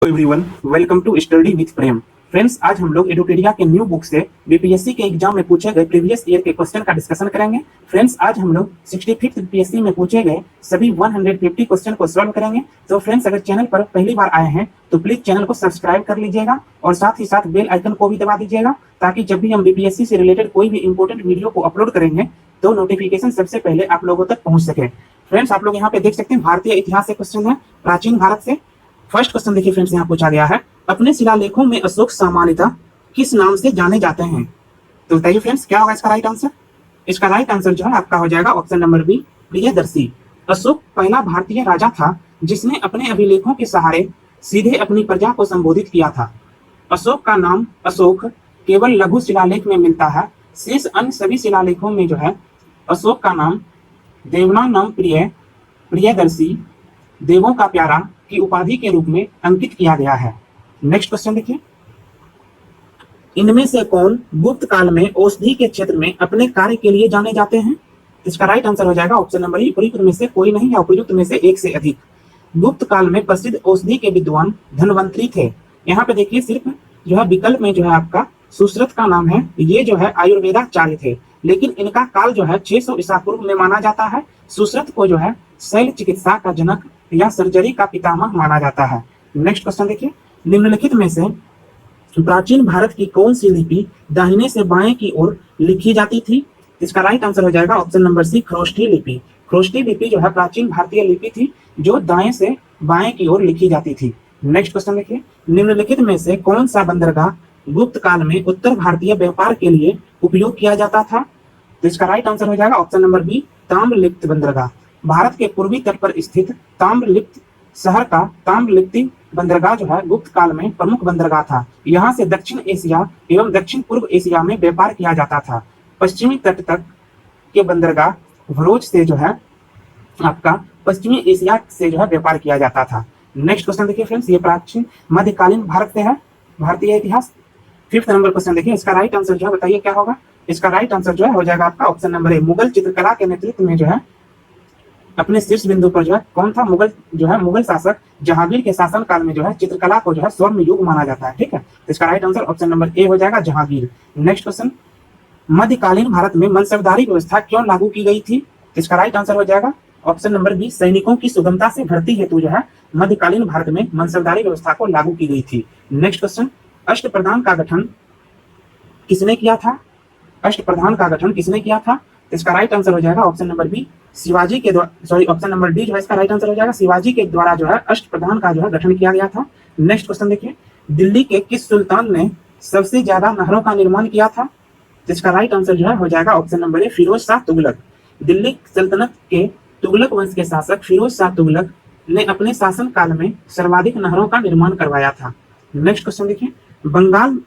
Everyone, welcome to study with Prem. Friends, आज हम लोग एडुकेडिया के न्यू बुक से बीपीएससी के एग्जाम में पूछे गए प्रीवियस ईयर के क्वेश्चन का डिस्कशन करेंगे। फ्रेंड्स, आज हम लोग 65th बीपीएससी में पूछे गए सभी 150 क्वेश्चन को सॉल्व करेंगे। तो फ्रेंड्स, अगर चैनल पर पहली बार आए हैं तो प्लीज चैनल को सब्सक्राइब कर लीजिएगा और साथ ही साथ बेल आइकन को भी दबा दीजिएगा, ताकि जब भी हम बीपीएससी से रिलेटेड कोई भी इंपॉर्टेंट वीडियो को अपलोड करेंगे तो नोटिफिकेशन सबसे पहले आप लोगों तक पहुंच सके। फ्रेंड्स, आप लोग यहाँ पे देख सकते हैं भारतीय इतिहास से क्वेश्चन है, प्राचीन भारत से। फर्स्ट क्वेश्चन देखिए फ्रेंड्स, यहाँ पूछा गया है, अपने शिलालेखों में अशोक सामान्यतः किस नाम से जाने जाते हैं? तो बताइए फ्रेंड्स, क्या होगा इसका राइट आंसर? इसका राइट आंसर जो है आपका हो जाएगा option number B, Priyadarshi. Ashok पहला भारतीय राजा था जिसने अपने अभिलेखों के सहारे सीधे अपनी प्रजा को संबोधित किया था। अशोक का नाम अशोक केवल लघु शिलालेख में मिलता है। शेष अन्य सभी शिलालेखों में जो है अशोक का नाम देवनाम प्रिय, प्रियदर्शी, देवों का प्यारा की उपाधि के रूप में अंकित किया गया है। नेक्स्ट क्वेश्चन देखिए, इनमें से कौन गुप्त काल में औषधि के क्षेत्र में अपने कार्य के लिए जाने जाते हैं? इसका राइट आंसर हो जाएगा ऑप्शन नंबर ई, उपयुक्त में से कोई नहीं या उपयुक्त में से एक से अधिक। गुप्त काल में प्रसिद्ध औषधि के विद्वान धन्वंतरी थे। यहाँ पे देखिए सिर्फ जो है विकल्प में जो है आपका सुश्रुत का नाम है, ये जो है आयुर्वेदाचार्य थे, लेकिन इनका काल जो है 600 ईसा पूर्व में माना जाता है। सुश्रुत को जो है शैल चिकित्सा का जनक या सर्जरी का पितामह माना जाता है। नेक्स्ट क्वेश्चन देखिए, निम्नलिखित में से प्राचीन भारत की कौन सी लिपि दाहिने से बाएं की ओर लिखी जाती थी? इसका राइट आंसर हो जाएगा ऑप्शन नंबर सी, खरोष्ठी लिपि। खरोष्ठी लिपि जो है प्राचीन भारतीय लिपि थी जो दाएं से बाएं की ओर लिखी जाती थी। नेक्स्ट क्वेश्चन देखिए, निम्नलिखित में से कौन सा बंदरगाह गुप्त काल में उत्तर भारतीय व्यापार के लिए उपयोग किया जाता था? तो इसका राइट आंसर हो जाएगा ऑप्शन नंबर बी, ताम्रलिप्त बंदरगाह। भारत के पूर्वी तट पर स्थित ताम्रलिप्त शहर का ताम्रलिप्ति बंदरगाह जो है गुप्त काल में प्रमुख बंदरगाह था। यहाँ से दक्षिण एशिया एवं दक्षिण पूर्व एशिया में व्यापार किया जाता था। पश्चिमी तट तक के बंदरगाह भरोच से जो है आपका पश्चिमी एशिया से जो है व्यापार किया जाता था। नेक्स्ट क्वेश्चन देखिए फ्रेंड्स, ये प्राचीन मध्यकालीन भारत से है, भारतीय इतिहास। 5th नंबर क्वेश्चन देखिए, इसका राइट आंसर जो है बताइए क्या होगा? इसका राइट आंसर जो है हो जाएगा आपका ऑप्शन नंबर ए, मुगल चित्रकला के नेतृत्व में जो है अपने शीर्ष बिंदु पर जो है कौन था? मुगल शासक जहांगीर के शासन काल में जो है चित्रकला को जो है स्वर्ण युग माना जाता है। ठीक है, तो इसका राइट आंसर ऑप्शन नंबर ए हो जाएगा, जहांगीर। नेक्स्ट क्वेश्चन, मध्यकालीन भारत में मनसबदारी व्यवस्था क्यों लागू की गई थी? इसका राइट आंसर हो जाएगा ऑप्शन नंबर बी, सैनिकों की सुगमता से भर्ती हेतु जो है मध्यकालीन भारत में मनसबदारी व्यवस्था को लागू की गई थी। नेक्स्ट क्वेश्चन, अष्टप्रधान का गठन किसने किया था? अष्टप्रधान का गठन किसने किया था? इसका राइट आंसर हो जाएगा ऑप्शन नंबर बी, शिवाजी के द्वारा, सॉरी ऑप्शन नंबर डी जो है इसका राइट आंसर हो जाएगा, शिवाजी के द्वारा जो है अष्टप्रधान का जो है गठन किया गया था। नेक्स्ट क्वेश्चन देखिए, दिल्ली के किस सुल्तान ने सबसे ज्यादा नहरों का निर्माण किया था? इसका राइट आंसर जो है हो जाएगा option number A, Firoz Shah Tughlaq. Delhi सल्तनत के तुगलक वंश के शासक फिरोज शाह तुगलक ने अपने शासन काल में सर्वाधिक नहरों का निर्माण करवाया था। नेक्स्ट क्वेश्चन देखिए, बंगाल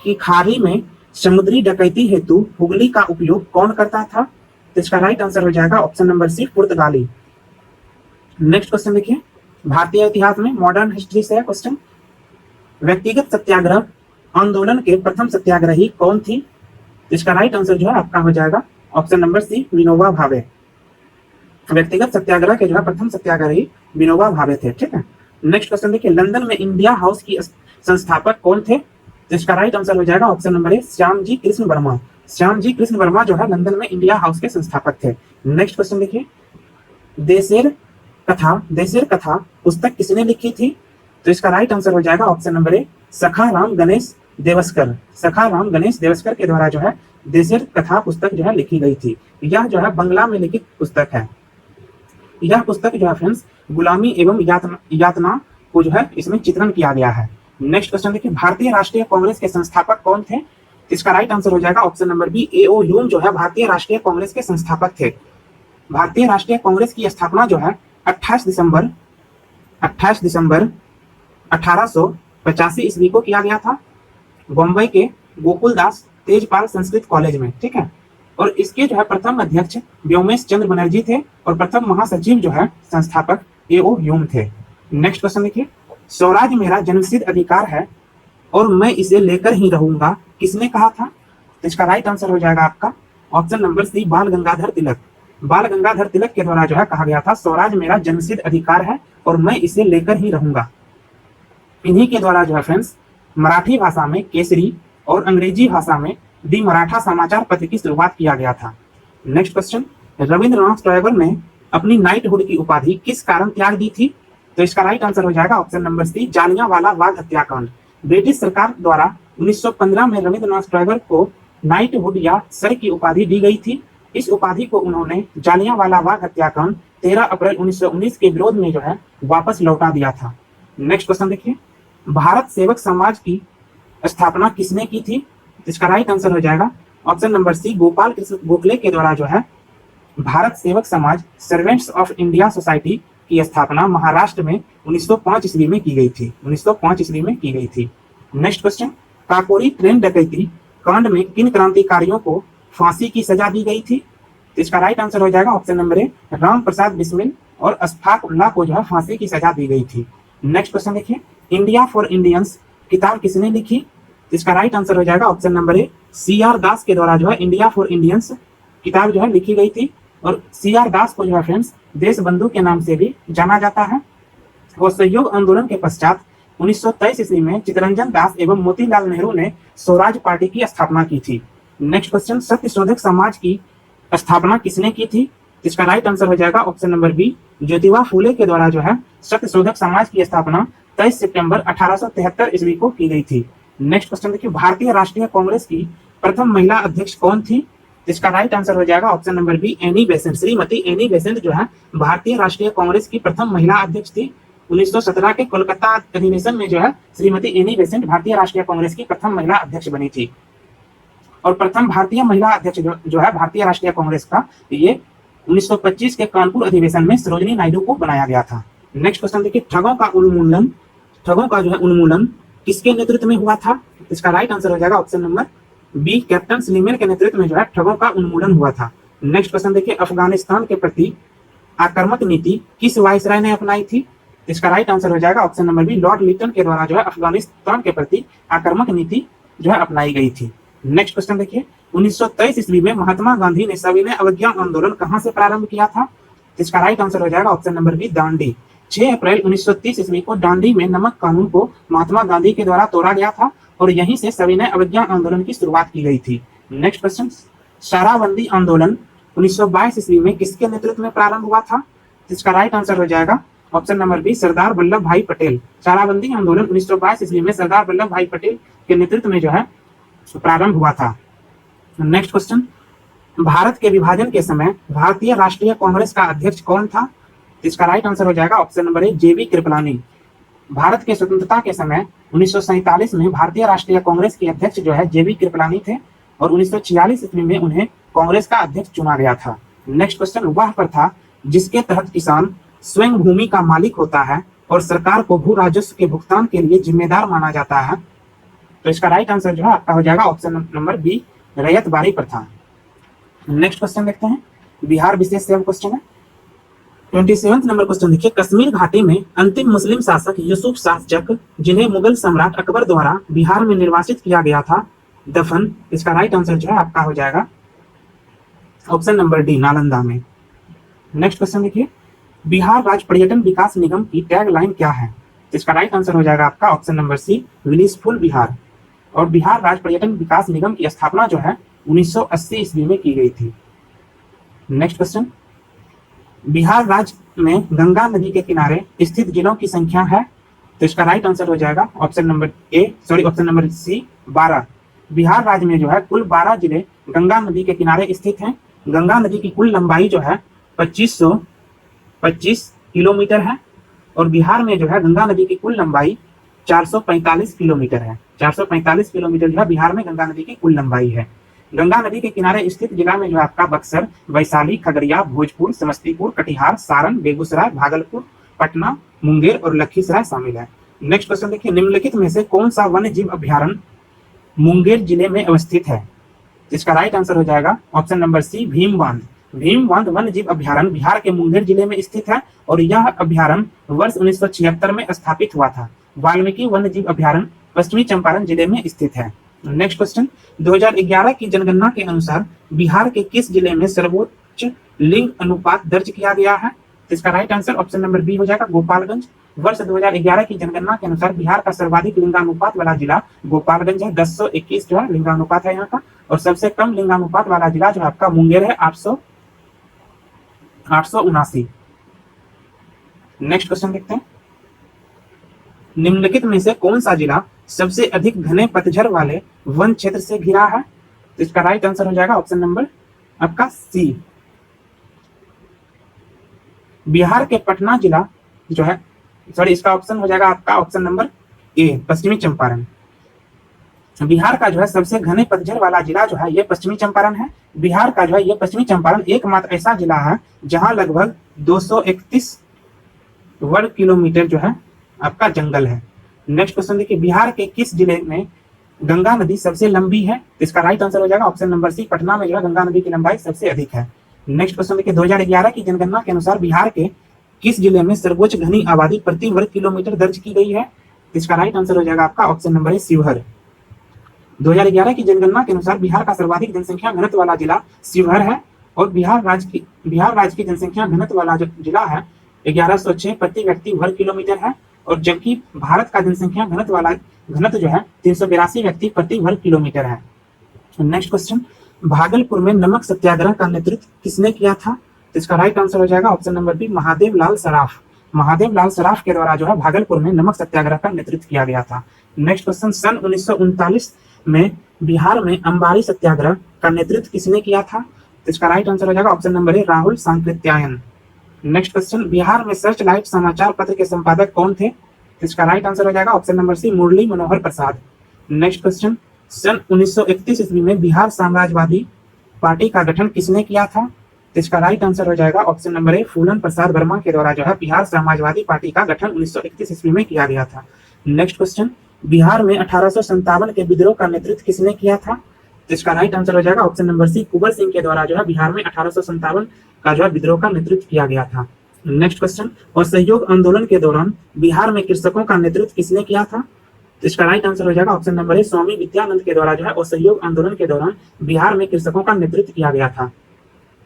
की खाड़ी में समुद्री डकैती हेतु हुगली का उपयोग कौन करता था? तो इसका राइट आंसर हो जाएगा ऑप्शन नंबर सी, पुर्तगाली। नेक्स्ट क्वेश्चन देखिए, भारतीय इतिहास में मॉडर्न हिस्ट्री से है क्वेश्चन, व्यक्तिगत सत्याग्रह आंदोलन के प्रथम सत्याग्रही कौन थी? इसका राइट आंसर जो है आपका हो जाएगा ऑप्शन नंबर सी, विनोबा भावे। व्यक्तिगत सत्याग्रह के जो है प्रथम सत्याग्रही विनोबा भावे थे। ठीक है, नेक्स्ट क्वेश्चन देखिए, लंदन में इंडिया हाउस की संस्थापक कौन थे? तो इसका राइट आंसर हो जाएगा ऑप्शन नंबर ए, श्यामजी कृष्ण वर्मा। श्यामजी कृष्ण वर्मा जो है लंदन में इंडिया हाउस के संस्थापक थे। नेक्स्ट क्वेश्चन देखिए, देशेर कथा पुस्तक किसने लिखी थी? तो इसका राइट आंसर हो जाएगा ऑप्शन नंबर ए, सखाराम गणेश देवस्कर। सखाराम गणेश देवस्कर के द्वारा जो है देशेर कथा पुस्तक जो है लिखी गई थी। यह जो है बंगला में लिखित पुस्तक है। यह पुस्तक जो है फ्रेंड्स गुलामी एवं यातना को जो है इसमें चित्रण किया गया है। नेक्स्ट क्वेश्चन देखिए, भारतीय राष्ट्रीय कांग्रेस के संस्थापक कौन थे? इसका राइट आंसर हो जाएगा option number B, A O. Hume जो है भारतीय राष्ट्रीय कांग्रेस के संस्थापक थे। भारतीय राष्ट्रीय कांग्रेस की स्थापना जो है 28 दिसंबर 1885 ईस्वी को किया गया था, बम्बई के गोकुलदास तेजपाल संस्कृत कॉलेज में। ठीक है, और इसके जो है प्रथम अध्यक्ष व्योमेश चंद्र बनर्जी थे और प्रथम महासचिव जो है संस्थापक ए.ओ. ह्यूम थे। नेक्स्ट क्वेश्चन देखिए, स्वराज मेरा जन्मसिद्ध अधिकार है और मैं इसे लेकर ही रहूंगा, किसने कहा था? तो इसका राइट आंसर हो जाएगा आपका ऑप्शन नंबर सी, बाल गंगाधर तिलक। बाल गंगाधर तिलक के द्वारा जो है कहा गया था स्वराज मेरा जन्मसिद्ध अधिकार है और मैं इसे लेकर ही रहूंगा। इन्हीं के द्वारा जो है फ्रेंड्स मराठी भाषा में केसरी और अंग्रेजी भाषा में दी मराठा समाचार पत्र की शुरुआत किया गया था। नेक्स्ट क्वेश्चन, रविंद्रनाथ टैगोर ने अपनी नाइटहुड की उपाधि किस कारण त्याग दी थी? तो इसका राइट आंसर हो जाएगा ऑप्शन नंबर सी, जालियांवाला बाग हत्याकांड। ब्रिटिश सरकार द्वारा 1915 में रविंद्रनाथ टैगोर को नाइटहुड या सर की उपाधि दी गई थी। इस उपाधि को उन्होंने जालियांवाला बाग हत्याकांड 13 अप्रैल 1919 के विरोध में जो है वापस लौटा दिया था। नेक्स्ट क्वेश्चन देखिए, भारत सेवक समाज की स्थापना किसने की थी? इसका राइट आंसर हो जाएगा option number C, Gopal Krishna Gokhale के द्वारा जो है भारत सेवक समाज सर्वेंट्स ऑफ इंडिया सोसाइटी की स्थापना महाराष्ट्र में 1905 ईस्वी में की गई थी। 1905 ईस्वी में की गई थी। नेक्स्ट क्वेश्चन, काकोरी ट्रेन डकैती कांड में किन क्रांतिकारियों को फांसी की सजा दी गई थी? तो इसका राइट आंसर हो जाएगा ऑप्शन नंबर ए, राम प्रसाद बिस्मिल और अशफाक उल्लाह को जो है फांसी की सजा दी गई थी। नेक्स्ट क्वेश्चन देखिए, इंडिया फॉर इंडियंस किताब किसने लिखी? तो इसका राइट आंसर हो जाएगा ऑप्शन नंबर ए, CR दास के द्वारा जो है इंडिया फॉर इंडियंस किताब जो है लिखी गई थी। और CR दास को जो है फ्रेंड्स देश बंधु के नाम से भी जाना जाता है। और सहयोग आंदोलन के पश्चात 1923 ईस्वी में चित्तरंजन दास एवं मोतीलाल नेहरू ने स्वराज पार्टी की स्थापना की थी। नेक्स्ट क्वेश्चन, सत्यशोधक समाज की स्थापना किसने की थी? इसका राइट आंसर हो जाएगा option number B, Jyotiba Phule के द्वारा जो है सत्यशोधक समाज की स्थापना 23 सितंबर 1873 ईस्वी को की गई थी। नेक्स्ट क्वेश्चन देखिए, भारतीय राष्ट्रीय कांग्रेस की प्रथम महिला अध्यक्ष कौन थी? इसका राइट आंसर हो जाएगा option number B, Annie Besant. Shrimati Annie Besant जो है भारतीय राष्ट्रीय कांग्रेस की प्रथम महिला अध्यक्ष थी। 1917 के कोलकाता अधिवेशन में जो है श्रीमती एनी बेसेंट भारतीय राष्ट्रीय कांग्रेस की प्रथम महिला अध्यक्ष बनी थी। और प्रथम भारतीय महिला अध्यक्ष जो है भारतीय राष्ट्रीय कांग्रेस का, ये 1925 के कानपुर अधिवेशन में सरोजिनी नायडू को बनाया गया था। नेक्स्ट क्वेश्चन देखिए, ठगों का जो है उन्मूलन किसके नेतृत्व में हुआ था? इसका राइट आंसर हो जाएगा ऑप्शन नंबर बी, कैप्टन स्लीमेन के नेतृत्व में जो है ठगों का उन्मूलन हुआ था। नेक्स्ट क्वेश्चन देखिए, अफगानिस्तान के प्रति आक्रामक नीति किस वायसराय ने अपनाई थी? इसका राइट आंसर हो जाएगा option number B, Lord Lytton के द्वारा जो है अफगानिस्तान के प्रति आक्रामक नीति जो है अपनाई गई थी। नेक्स्ट क्वेश्चन देखिए, 1923 ईस्वी में महात्मा गांधी ने सविनय अवज्ञा आंदोलन कहां से प्रारंभ किया था? इसका राइट आंसर हो जाएगा ऑप्शन नंबर बी, दांडी। 6 अप्रैल 1930 ईस्वी को दांडी में नमक कानून को महात्मा गांधी के द्वारा तोड़ा गया था और यहीं से सविनय अवज्ञा आंदोलन की शुरुआत की गई थी। नेक्स्ट क्वेश्चन, शराबबंदी आंदोलन 1922 ईस्वी में किसके नेतृत्व में प्रारंभ हुआ था? इसका राइट आंसर हो जाएगा option number B, Sardar Vallabh भाई पटेल। शराबबंदी आंदोलन 1922 ईस्वी में सरदार वल्लभ भाई पटेल के नेतृत्व में जो है प्रारंभ हुआ था। नेक्स्ट क्वेश्चन, भारत के विभाजन के समय भारतीय राष्ट्रीय कांग्रेस का अध्यक्ष कौन था? इसका राइट आंसर हो जाएगा ऑप्शन नंबर ए, JV कृपलानी। भारत के स्वतंत्रता के समय 1947 में भारतीय राष्ट्रीय कांग्रेस के अध्यक्ष जो है JV कृपलानी थे और 1946 ईस्वी में उन्हें कांग्रेस का अध्यक्ष चुना गया था। नेक्स्ट क्वेश्चन, वह प्रथा जिसके तहत किसान स्वयं भूमि का मालिक होता है और सरकार को भू राजस्व के भुगतान के लिए जिम्मेदार माना जाता है। तो इसका राइट आंसर जो है आपका हो जाएगा ऑप्शन नंबर बी, रैयत बाड़ी प्रथा। नेक्स्ट क्वेश्चन देखते हैं, बिहार विशेष सेवा क्वेश्चन है। 27 नंबर क्वेश्चन देखिए, कश्मीर घाटी में अंतिम मुस्लिम शासक यूसुफ शाह चक जिन्हें मुगल सम्राट अकबर द्वारा बिहार में निर्वासित किया गया था, दफन। इसका राइट आंसर जो है आपका हो जाएगा ऑप्शन नंबर डी, नालंदा में। नेक्स्ट क्वेश्चन देखिए, बिहार राज्य पर्यटन विकास निगम की टैग लाइन क्या है? इसका राइट आंसर हो जाएगा आपका ऑप्शन नंबर सी, विलीसफुल बिहार। और बिहार राज्य पर्यटन विकास निगम की स्थापना जो है 1980 ईस्वी में की गई थी। नेक्स्ट क्वेश्चन, बिहार राज्य में गंगा नदी के किनारे स्थित जिलों की संख्या है? तो इसका राइट आंसर हो जाएगा ऑप्शन नंबर सी, 12। बिहार राज्य में जो है कुल 12 जिले गंगा नदी के किनारे स्थित हैं। गंगा नदी की कुल लंबाई जो है 2525 किलोमीटर है और बिहार में जो है गंगा नदी की कुल लंबाई 445 किलोमीटर है। 445 किलोमीटर जो है बिहार में गंगा नदी की कुल लंबाई है। गंगा नदी के किनारे स्थित जिला में जो है आपका बक्सर, वैशाली, खगड़िया, भोजपुर, समस्तीपुर, कटिहार, सारण, बेगूसराय, भागलपुर, पटना, मुंगेर और लखीसराय शामिल है। नेक्स्ट क्वेश्चन देखिए, निम्नलिखित में से कौन सा वन्य जीव अभ्यारण्य मुंगेर जिले में अवस्थित है? इसका राइट आंसर हो जाएगा ऑप्शन नंबर सी, भीम बांध। भीम बांध वन्य जीव अभ्यारण्य बिहार के मुंगेर जिले में स्थित है और यह अभ्यारण्य वर्ष 1976 में स्थापित हुआ था। वाल्मीकि वन्य जीव अभ्यारण्य पश्चिमी चंपारण जिले में स्थित है। नेक्स्ट क्वेश्चन, 2011 की जनगणना के अनुसार बिहार के किस जिले में सर्वोच्च लिंग अनुपात दर्ज किया गया है? इसका right answer option number B हो जाएगा, गोपालगंज। वर्ष 2011 की जनगणना के अनुसार बिहार का सर्वाधिक लिंगानुपात वाला जिला गोपालगंज है, 1021 जो है लिंगानुपात है यहाँ का। और सबसे कम लिंगानुपात वाला जिला जो है आपका मुंगेर है, 879। नेक्स्ट क्वेश्चन देखते हैं। निम्नलिखित में से कौन सा जिला सबसे अधिक घने पतझड़ वाले वन क्षेत्र से घिरा है? तो इसका राइट आंसर हो जाएगा ऑप्शन नंबर आपका सी। बिहार के पटना जिला जो है, सॉरी इसका ऑप्शन हो जाएगा आपका ऑप्शन नंबर ए, पश्चिमी चंपारण। बिहार का जो है सबसे घने पतझड़ वाला जिला जो है ये पश्चिमी चंपारण है। बिहार का जो है ये पश्चिमी चंपारण एकमात्र ऐसा जिला है जहां लगभग 231 वर्ग किलोमीटर जो है आपका जंगल है। नेक्स्ट क्वेश्चन देखिए, बिहार के किस जिले में गंगा नदी सबसे लंबी है? तो इसका राइट आंसर हो जाएगा ऑप्शन नंबर सी, पटना में जो है गंगा नदी की लंबाई सबसे अधिक है। नेक्स्ट क्वेश्चन देखिए, 2011 की जनगणना के अनुसार बिहार के किस जिले में सर्वोच्च घनी आबादी प्रति वर्ग किलोमीटर दर्ज की गई है? तो इसका राइट आंसर हो जाएगा आपका ऑप्शन नंबर ए, शिवहर। 2011 की जनगणना के अनुसार बिहार का सर्वाधिक जनसंख्या घनत्व वाला जिला शिवहर है और बिहार राज्य की जनसंख्या घनत्व वाला जो जिला है 1106 प्रति व्यक्ति वर्ग किलोमीटर है। और जबकि भारत का जनसंख्या घनत्व जो है 382 व्यक्ति प्रति वर्ग किलोमीटर है। नेक्स्ट क्वेश्चन, भागलपुर में नमक सत्याग्रह का नेतृत्व किसने किया था? तो इसका राइट आंसर हो जाएगा ऑप्शन नंबर बी, महादेव लाल सराफ। महादेव लाल सराफ के द्वारा जो है भागलपुर में नमक सत्याग्रह का नेतृत्व किया गया था। नेक्स्ट क्वेश्चन, सन 1939 में बिहार में अंबारी सत्याग्रह का नेतृत्व किसने किया था? तो इसका राइट आंसर हो जाएगा ऑप्शन नंबर ए, राहुल सांकृत्यायन। नेक्स्ट क्वेश्चन, बिहार में सर्च लाइट समाचार पत्र के संपादक कौन थे? तो इसका राइट आंसर हो जाएगा ऑप्शन नंबर सी, मुरली मनोहर प्रसाद। नेक्स्ट क्वेश्चन, सन 1931 ईस्वी में बिहार साम्राज्यवादी पार्टी का गठन किसने किया था? तो इसका राइट आंसर हो जाएगा ऑप्शन नंबर ए, फूलन प्रसाद वर्मा के द्वारा जो है बिहार समाजवादी पार्टी का गठन 1931 ईस्वी में किया गया था। नेक्स्ट क्वेश्चन, बिहार में 1857 के विद्रोह का नेतृत्व किसने किया था? तो इसका राइट आंसर हो जाएगा ऑप्शन नंबर सी, कुंवर सिंह के द्वारा जो है बिहार में 1857 का जो है विद्रोह का नेतृत्व किया गया था। नेक्स्ट क्वेश्चन, असहयोग आंदोलन के दौरान बिहार में कृषकों का नेतृत्व किसने किया था? तो इसका राइट आंसर हो जाएगा ऑप्शन नंबर ए, स्वामी विद्यानंद के द्वारा जो है असहयोग आंदोलन के दौरान बिहार में कृषकों का नेतृत्व किया गया था।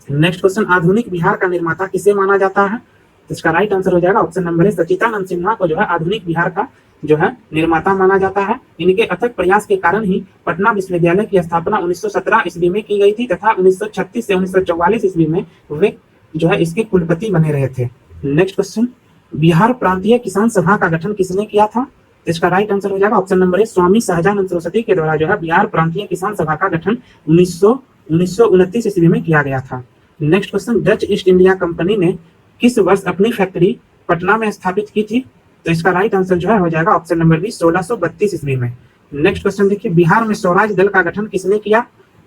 नेक्स्ट क्वेश्चन, आधुनिक बिहार का निर्माता किसे माना जाता है? तो इसका राइट आंसर हो जाएगा ऑप्शन नंबर ए, सच्चिदानंद सिन्हा को जो है आधुनिक बिहार का जो है निर्माता माना जाता है। इनके अथक प्रयास के कारण ही पटना विश्वविद्यालय की स्थापना 1917 ईस्वी में की गई थी तथा 1936 से 1944 ईस्वी में वे जो है इसके कुलपति बने रहे थे। नेक्स्ट क्वेश्चन, बिहार प्रांतीय किसान सभा का गठन किसने किया था? तो इसका राइट आंसर हो जाएगा ऑप्शन नंबर ए, स्वामी सहजानंद सरस्वती के द्वारा जो है बिहार प्रांतीय किसान सभा का गठन 1929 ईस्वी में किया गया था। Next question, Dutch east India company ने किस वर्ष अपनी फैक्ट्री पटना में स्थापित की थी? तो इसका राइट आंसर जो है हो जाएगा ऑप्शन नंबर बी, 1632 ईस्वी में। नेक्स्ट क्वेश्चन देखिए, बिहार में स्वराज दल का गठन किसने किया?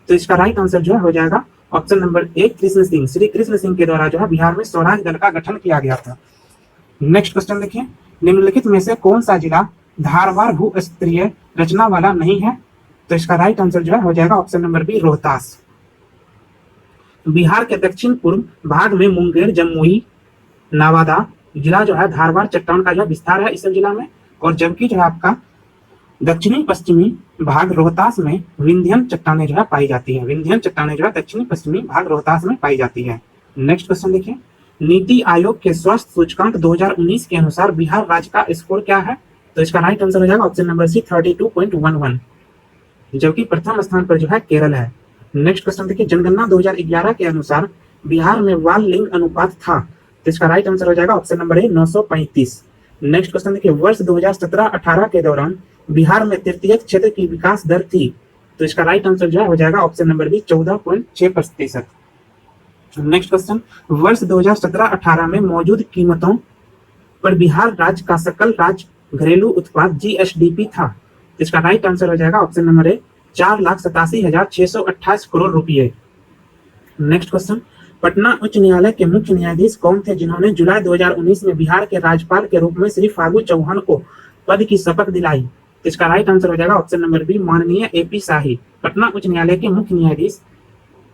तो इसका राइट आंसर जो है हो जाएगा ऑप्शन नंबर ए, कृष्ण सिंह, श्री कृष्ण सिंह के द्वारा जो है बिहार में स्वराज दल का गठन किया गया था। नेक्स्ट क्वेश्चन देखिए, निम्नलिखित में से कौन सा जिला धारवाड़ भूस्तरीय रचना वाला नहीं है? तो इसका राइट आंसर जो है हो जाएगा option number B, Rohtas. Bihar के दक्षिण पूर्व भाग में मुंगेर, जमुई, नवादा जिला जो है धारवाड़ चट्टान का जो विस्तार है इस जिला में। और जबकि जो है आपका दक्षिणी पश्चिमी भाग रोहतास में विंध्यन चट्टानें जो है पाई जाती है। विंध्यन चट्टानें जो है दक्षिणी पश्चिमी भाग रोहतास में पाई जाती है। नेक्स्ट क्वेश्चन देखिए, नीति आयोग के स्वास्थ्य सूचकांक 2019 के अनुसार बिहार राज्य का स्कोर क्या है? तो इसका राइट आंसर हो जाएगा ऑप्शन नंबर सी, 32.11, जबकि प्रथम स्थान पर जो है केरल है। नेक्स्ट क्वेश्चन देखिए, जनगणना 2011 के अनुसार बिहार में बाल लिंग अनुपात था। तो इसका राइट आंसर हो जाएगा ऑप्शन नंबर ए, 935। नेक्स्ट क्वेश्चन देखिए, वर्ष 2017-18 के दौरान बिहार में तृतीय क्षेत्र की विकास दर थी। तो इसका राइट आंसर जो है हो जाएगा option number B, 14.6%। Next question, वर्ष 2017-18 में मौजूद कीमतों पर बिहार राज्य का सकल राज्य घरेलू उत्पाद GSDP था। तो इसका राइट आंसर हो जाएगा ऑप्शन नंबर ए, 4,87,628 करोड़ रुपए। नेक्स्ट क्वेश्चन, पटना उच्च न्यायालय के मुख्य न्यायाधीश कौन थे जिन्होंने जुलाई 2019 में बिहार के राज्यपाल के रूप में श्री फागू चौहान को पद की शपथ दिलाई? तो इसका राइट आंसर हो जाएगा ऑप्शन नंबर बी, माननीय AP शाही। पटना उच्च न्यायालय के मुख्य न्यायाधीश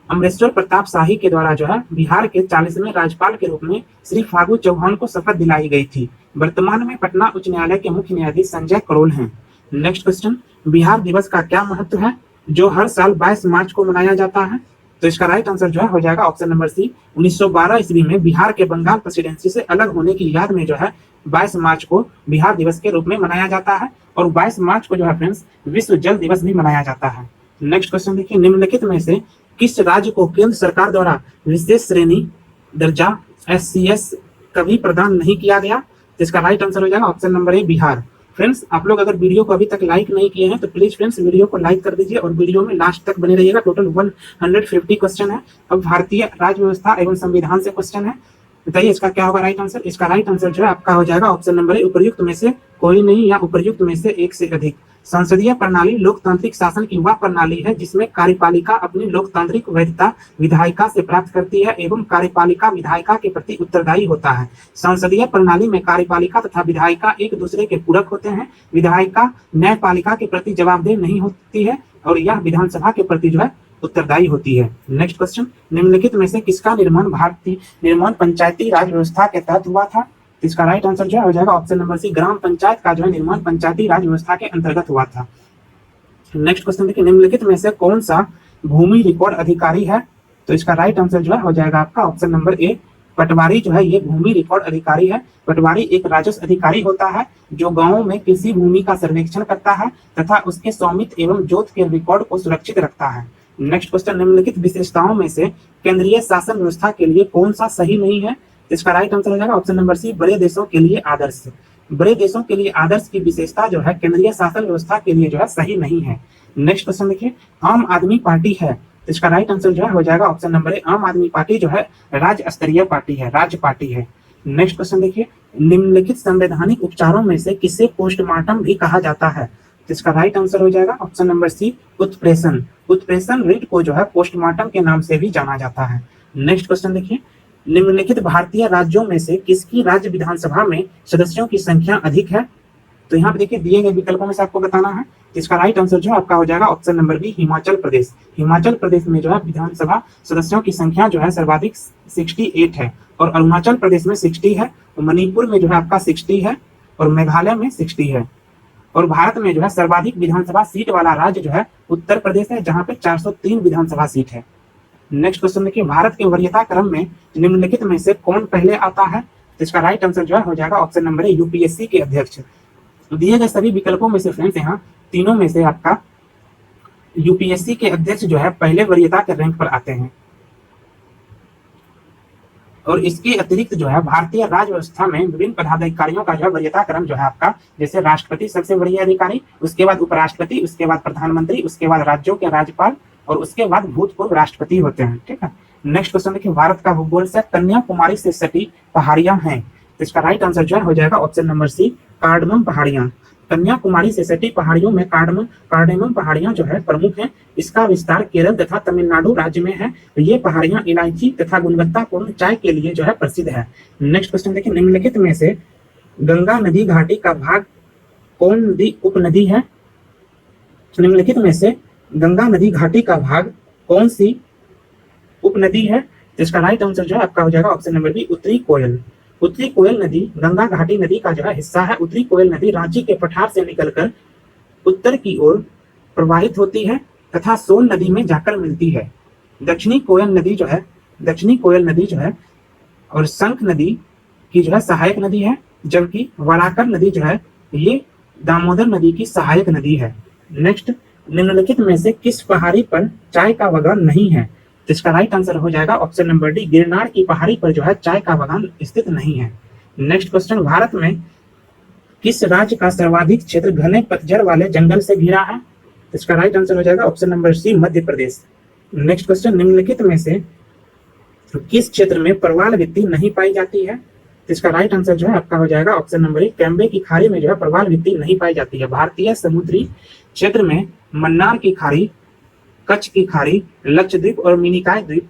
अमरेश्वर प्रताप शाही के द्वारा जो है बिहार के 40वें राज्यपाल के रूप में श्री फागू चौहान को शपथ दिलाई गई थी। वर्तमान में पटना उच्च न्यायालय के मुख्य न्यायाधीश संजय करोल हैं। नेक्स्ट क्वेश्चन, बिहार दिवस का क्या महत्व है जो हर साल 22 मार्च को मनाया जाता है? तो इसका राइट आंसर जो है हो जाएगा ऑप्शन नंबर सी, 1912 ईस्वी में बिहार के बंगाल प्रेसिडेंसी से अलग होने की याद में जो है 22 मार्च को बिहार दिवस के रूप में मनाया जाता है और 22 मार्च को जो है फ्रेंड्स विश्व जल दिवस भी मनाया जाता है। नेक्स्ट क्वेश्चन देखिए, निम्नलिखित में से किस राज्य को केंद्र सरकार द्वारा विशेष श्रेणी दर्जा SCS कभी प्रदान नहीं किया गया? तो इसका राइट आंसर हो जाएगा ऑप्शन नंबर ए, बिहार। फ्रेंड्स, आप लोग अगर वीडियो को अभी तक लाइक नहीं किए हैं तो प्लीज फ्रेंड्स वीडियो को लाइक कर दीजिए और वीडियो में लास्ट तक बने रहिएगा। टोटल 150 क्वेश्चन है। अब भारतीय राज्य व्यवस्था एवं संविधान से क्वेश्चन है। बताइए इसका क्या होगा राइट आंसर? इसका राइट आंसर जो है आपका हो जाएगा ऑप्शन नंबर ए, उपर्युक्त में से कोई नहीं या उपर्युक्त में से एक से अधिक। संसदीय प्रणाली लोकतांत्रिक शासन की वह प्रणाली है जिसमें कार्यपालिका अपनी लोकतांत्रिक वैधता विधायिका से प्राप्त करती है एवं कार्यपालिका विधायिका के प्रति उत्तरदायी होता है। संसदीय प्रणाली में कार्यपालिका तथा विधायिका एक दूसरे के पूरक होते हैं। विधायिका न्यायपालिका के प्रति जवाबदेह नहीं होती है और यह विधानसभा के प्रति जो है उत्तरदायी होती है। नेक्स्ट क्वेश्चन, निम्नलिखित में से किसका निर्माण भारतीय निर्माण पंचायती राज व्यवस्था के तहत हुआ था? इसका राइट आंसर जो है हो जाएगा ऑप्शन नंबर सी, ग्राम पंचायत का जो है निर्माण पंचायती राज व्यवस्था के अंतर्गत हुआ था। नेक्स्ट क्वेश्चन देखिए, निम्नलिखित में से कौन सा भूमि रिकॉर्ड अधिकारी है? तो इसका राइट आंसर जो है हो जाएगा आपका ऑप्शन नंबर ए, पटवारी जो है ये भूमि रिकॉर्ड अधिकारी है। पटवारी एक राजस्व अधिकारी होता है जो गांवों में कृषि भूमि का सर्वेक्षण करता है तथा उसके स्वामित्व एवं जोत के रिकॉर्ड को सुरक्षित रखता है। नेक्स्ट क्वेश्चन, निम्नलिखित विशेषताओं में से केंद्रीय शासन व्यवस्था के लिए कौन सा सही नहीं है? इसका राइट आंसर हो जाएगा ऑप्शन नंबर सी, बड़े देशों के लिए आदर्श। बड़े देशों के लिए आदर्श की विशेषता जो है केंद्रीय शासन व्यवस्था के लिए जो है सही नहीं है। नेक्स्ट क्वेश्चन देखिए, आम आदमी पार्टी है। इसका राइट आंसर जो है हो जाएगा ऑप्शन नंबर ए, आम आदमी पार्टी जो है राज्य स्तरीय पार्टी है, राज्य पार्टी है। नेक्स्ट क्वेश्चन देखिए, निम्नलिखित संवैधानिक उपचारों में से किसे पोस्टमार्टम भी कहा जाता है? इसका राइट आंसर हो जाएगा ऑप्शन नंबर सी, उत्प्रेषण। उत्प्रेषण रिट को जो है पोस्टमार्टम के नाम से भी जाना जाता है। नेक्स्ट क्वेश्चन देखिए, निम्नलिखित भारतीय राज्यों में से किसकी राज्य विधानसभा में सदस्यों की संख्या अधिक है? तो यहाँ पे देखिए दिए गए विकल्पों में से आपको बताना है। इसका राइट आंसर जो है आपका हो जाएगा option number B, Himachal Pradesh. Himachal Pradesh में जो है विधानसभा सदस्यों की संख्या जो है सर्वाधिक 68 है और अरुणाचल प्रदेश में 60 है, मणिपुर में जो है आपका 60 है और मेघालय में 60 है। और भारत में जो है सर्वाधिक विधानसभा सीट वाला राज्य जो है उत्तर प्रदेश है जहाँ पे 403 विधानसभा सीट है। नेक्स्ट क्वेश्चन देखिए, भारत के वरीयता क्रम में निम्नलिखित में से कौन पहले आता है? तो इसका राइट आंसर जो है हो जाएगा ऑप्शन नंबर ए, यूपीएससी के अध्यक्ष। दिए गए सभी विकल्पों में से फ्रेंड्स यहाँ तीनों में से आपका यूपीएससी के अध्यक्ष जो है पहले वरीयता के रैंक पर आते हैं। और इसके अतिरिक्त जो है भारतीय राज्य व्यवस्था में विभिन्न पदाधिकारियों का जो है वरीयता क्रम जो है आपका, जैसे राष्ट्रपति सबसे वरीय अधिकारी, उसके बाद उपराष्ट्रपति, उसके बाद प्रधानमंत्री, उसके बाद राज्यों के राज्यपाल और उसके बाद भूतपूर्व राष्ट्रपति होते हैं। ठीक है। नेक्स्ट क्वेश्चन देखिए, भारत का भूगोल से कन्याकुमारी से सटी पहाड़ियां हैं। तो इसका राइट आंसर जो है हो जाएगा ऑप्शन नंबर सी, कार्डमम पहाड़ियां। कन्याकुमारी से सटी पहाड़ियों में कार्डेमम पहाड़ियां जो है प्रमुख हैं। इसका विस्तार केरल तथा तमिलनाडु राज्य में है। ये पहाड़ियां इलायची तथा गुणवत्तापूर्ण चाय के लिए जो है प्रसिद्ध है। नेक्स्ट क्वेश्चन देखिए, निम्नलिखित में से गंगा नदी घाटी का भाग कौन नदी उपनदी है? निम्नलिखित में से गंगा नदी घाटी का भाग कौन सी उपनदी है? इसका राइट आंसर जो है आपका हो जाएगा ऑप्शन नंबर बी, उत्तरी कोयल। उत्तरी कोयल नदी गंगा घाटी नदी का जो है हिस्सा है। उत्तरी कोयल नदी रांची के पठार से निकलकर उत्तर की ओर प्रवाहित होती है तथा सोन नदी में जाकर मिलती है। दक्षिणी कोयल नदी जो है और शंख नदी की जो है सहायक नदी है, जबकि वराकर नदी जो है ये दामोदर नदी की सहायक नदी है। नेक्स्ट, निम्नलिखित में से किस पहाड़ी पर चाय का बागान नहीं है? तो इसका राइट आंसर हो जाएगा ऑप्शन नंबर डी, गिरनार की पहाड़ी पर जो है चाय का बागान स्थित नहीं है। नेक्स्ट क्वेश्चन, भारत में किस राज्य का सर्वाधिक क्षेत्र घने पतझड़ वाले जंगल से घिरा है? तो इसका राइट आंसर हो जाएगा ऑप्शन नंबर सी, मध्य प्रदेश। नेक्स्ट क्वेश्चन, निम्नलिखित में से किस क्षेत्र में प्रवाल भित्ति नहीं पाई जाती है? तो इसका राइट आंसर जो है आपका हो जाएगा ऑप्शन नंबर ए, कैम्बे की खाड़ी में जो है प्रवाल भित्ति नहीं पाई जाती है। भारतीय समुद्री क्षेत्र में मन्नार की खाड़ी, कच्छ की खाड़ी, लक्षद्वीप और मिनिकॉय द्वीप